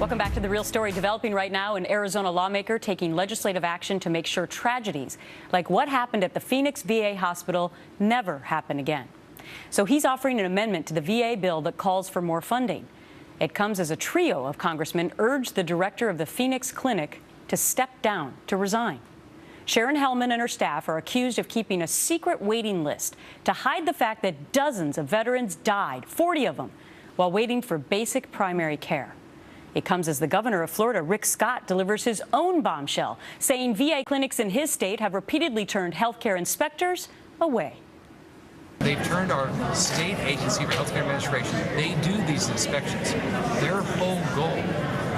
Welcome back to The Real Story. Developing right now, an Arizona lawmaker taking legislative action to make sure tragedies like what happened at the Phoenix VA hospital never happen again. So he's offering an amendment to the VA bill that calls for more funding. It comes as a trio of congressmen urged the director of the Phoenix clinic to step down, to resign. Sharon Hellman and her staff are accused of keeping a secret waiting list to hide the fact that dozens of veterans died, 40 of them, while waiting for basic primary care. It comes as the governor of Florida, Rick Scott, delivers his own bombshell, saying VA clinics in his state have repeatedly turned healthcare inspectors away. They've turned our state agency for healthcare administration. They do these inspections. Their whole goal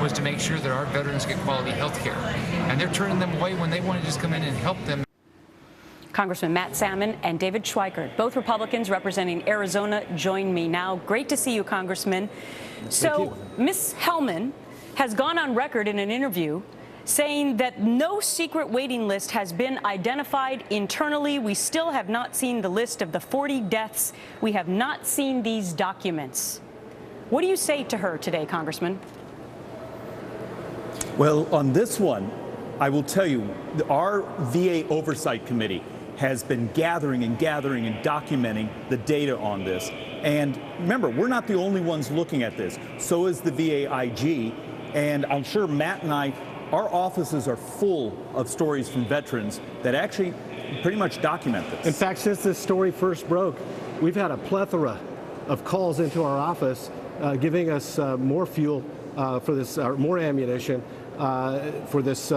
was to make sure that our veterans get quality health care. And they're turning them away when they want to just come in and help them. Congressman Matt Salmon and David Schweikert, both Republicans representing Arizona, join me now. Great to see you, Congressman. So Ms. Hellman has gone on record in an interview saying that no secret waiting list has been identified internally. We still have not seen the list of the 40 deaths. We have not seen these documents. What do you say to her today, Congressman? Well, on this one, I will tell you, our VA Oversight Committee has been gathering and documenting the data on this. And remember, we're not the only ones looking at this. So is the VA IG. And I'm sure Matt and I, our offices are full of stories from veterans that actually pretty much document this. In fact, since this story first broke, we've had a plethora of calls into our office giving us more fuel for this, more ammunition for this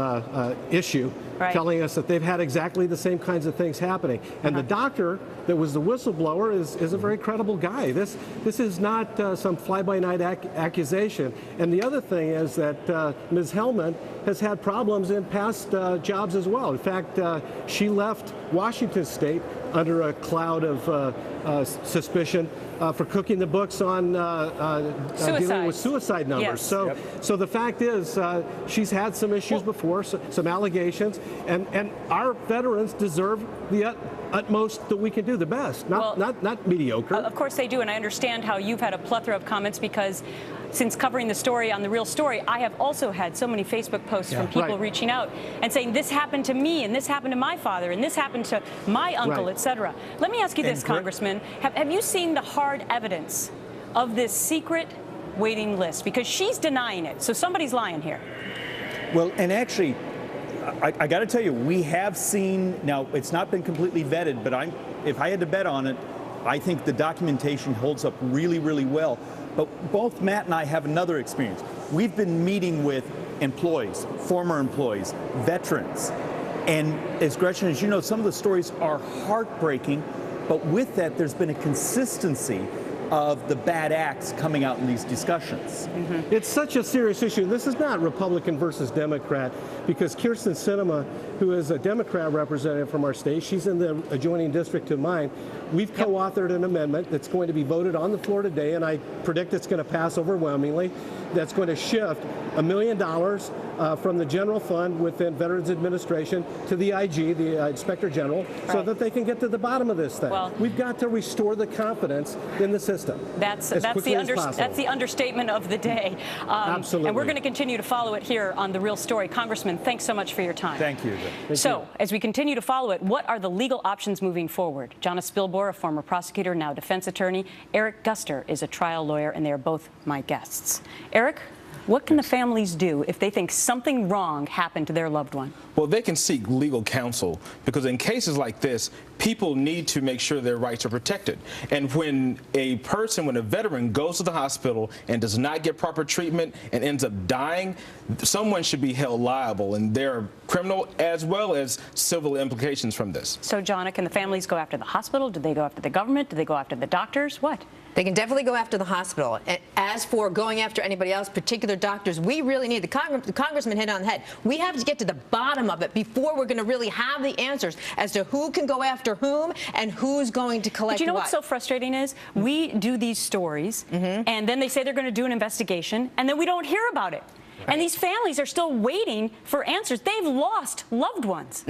issue, telling us that they've had exactly the same kinds of things happening. And the doctor that was the whistleblower is a very credible guy. This is not some fly-by-night accusation. And the other thing is that Ms. Hellman has had problems in past jobs as well. In fact, she left Washington State under a cloud of suspicion for cooking the books on dealing with suicide numbers. Yes. So the fact is, she's had some issues before, some allegations, and our veterans deserve the utmost that we can do, the best, not mediocre. Of course they do, and I understand how you've had a plethora of comments because since covering the story on The Real Story, I have also had so many Facebook posts from people reaching out and saying, this happened to me, and this happened to my father, and this happened to my uncle, etc. Let me ask you this, Congressman. Have you seen the hard evidence of this secret waiting list? Because she's denying it, so somebody's lying here. Well, and actually, I got to tell you, we have seen, now it's not been completely vetted, but if I had to bet on it, I think the documentation holds up really, really well. But both Matt and I have another experience. We've been meeting with employees, former employees, veterans. And as Gretchen, as you know, some of the stories are heartbreaking, but with that, there's been a consistency of the bad acts coming out in these discussions. It's such a serious issue. This is not Republican versus Democrat, because Kirsten Sinema, who is a Democrat representative from our state, she's in the adjoining district to mine. We've co-authored an amendment that's going to be voted on the floor today, and I predict it's going to pass overwhelmingly. That's going to shift $1 million from the general fund within Veterans Administration to the IG, the Inspector General, so that they can get to the bottom of this thing. Well, we've got to restore the confidence in the system. That's the understatement of the day. Absolutely. And we're going to continue to follow it here on The Real Story. Congressman, thanks so much for your time. Thank you. As we continue to follow it, what are the legal options moving forward? Jonna Spilbor, a former prosecutor, now defense attorney. Eric Guster is a trial lawyer, and they are both my guests. Eric, what can the families do if they think something wrong happened to their loved one? Well, they can seek legal counsel, because in cases like this, people need to make sure their rights are protected. And when a veteran goes to the hospital and does not get proper treatment and ends up dying, someone should be held liable, and there are criminal as well as civil implications from this. So, Jonna, can the families go after the hospital? Do they go after the government? Do they go after the doctors? What? They can definitely go after the hospital. As for going after anybody else, particular doctors, we really need, the congressman hit on the head, we have to get to the bottom of it before we're going to really have the answers as to who can go after whom and who's going to collect what. But you know what's so frustrating is we do these stories, and then they say they're going to do an investigation, and then we don't hear about it. And these families are still waiting for answers. They've lost loved ones.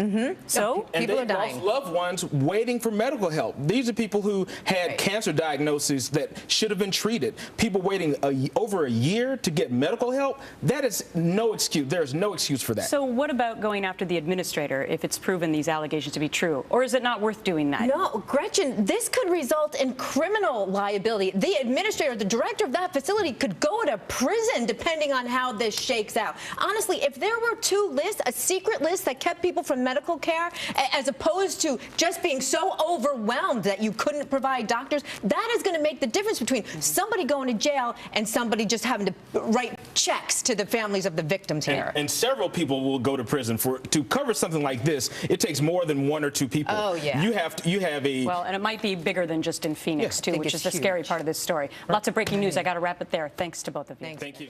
So And people are they've dying. lost loved ones waiting for medical help. These are people who had cancer diagnoses that should have been treated. People waiting over a year to get medical help. That is no excuse. There is no excuse for that. So what about going after the administrator if it's proven these allegations to be true? Or is it not worth doing that? No, Gretchen, this could result in criminal liability. The administrator, the director of that facility could go to prison depending on how this shakes out. Honestly, if there were two lists, a secret list that kept people from medical care, as opposed to just being so overwhelmed that you couldn't provide doctors, that is going to make the difference between somebody going to jail and somebody just having to write checks to the families of the victims here. And several people will go to prison to cover something like this. It takes more than one or two people. Oh, yeah. You have a Well, and it might be bigger than just in Phoenix, I too, think which it's is the scary huge. part of this story. Lots of breaking news. I got to wrap it there. Thanks to both of you. Thanks. Thank you.